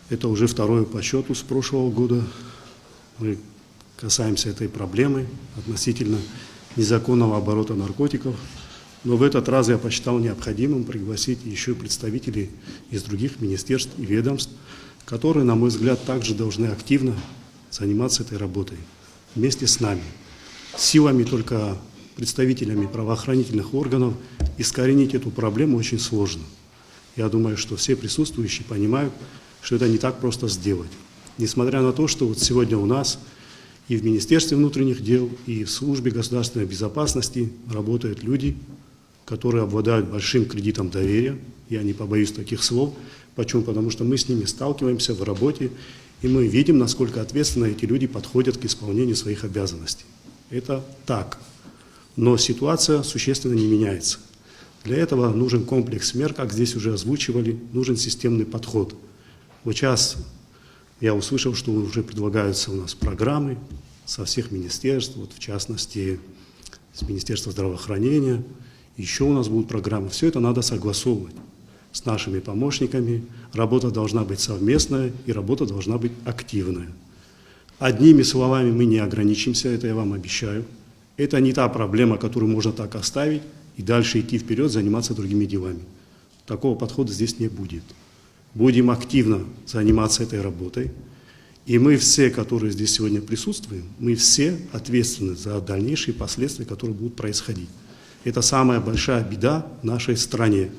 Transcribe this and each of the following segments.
Это уже второе по счету с прошлого года. Мы касаемся этой проблемы относительно незаконного оборота наркотиков. Но в этот раз я посчитал необходимым пригласить еще и представителей из других министерств и ведомств, которые, на мой взгляд, также должны активно заниматься этой работой вместе с нами. Силами только представителями правоохранительных органов искоренить эту проблему очень сложно. Я думаю, что все присутствующие понимают, что это не так просто сделать. Несмотря на то, что вот сегодня у нас и в Министерстве внутренних дел, и в Службе государственной безопасности работают люди, которые обладают большим кредитом доверия. Я не побоюсь таких слов. Почему? Потому что мы с ними сталкиваемся в работе, и мы видим, насколько ответственно эти люди подходят к исполнению своих обязанностей. Это так. Но ситуация существенно не меняется. Для этого нужен комплекс мер, как здесь уже озвучивали, нужен системный подход. Вот сейчас я услышал, что уже предлагаются у нас программы со всех министерств, вот в частности, с Министерства здравоохранения. Еще у нас будут программы. Все это надо согласовывать с нашими помощниками. Работа должна быть совместная и работа должна быть активная. Одними словами мы не ограничимся, это я вам обещаю. Это не та проблема, которую можно так оставить и дальше идти вперед, заниматься другими делами. Такого подхода здесь не будет. Будем активно заниматься этой работой. И мы все, которые здесь сегодня присутствуем, мы все ответственны за дальнейшие последствия, которые будут происходить. Это самая большая беда в нашей стране.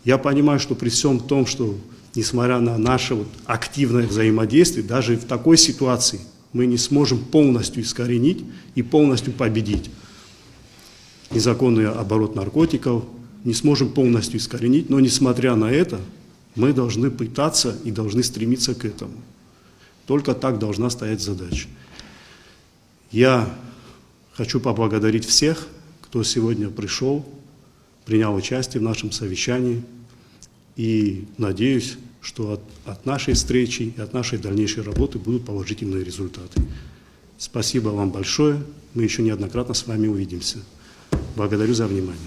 Я понимаю, что при всем том, что несмотря на наше активное взаимодействие, даже в такой ситуации мы не сможем полностью искоренить и полностью победить незаконный оборот наркотиков, не сможем полностью искоренить, но несмотря на это, мы должны пытаться и должны стремиться к этому. Только так должна стоять задача. Я хочу поблагодарить всех, кто сегодня пришел, принял участие в нашем совещании. И надеюсь, что от нашей встречи и от нашей дальнейшей работы будут положительные результаты. Спасибо вам большое. Мы еще неоднократно с вами увидимся. Благодарю за внимание.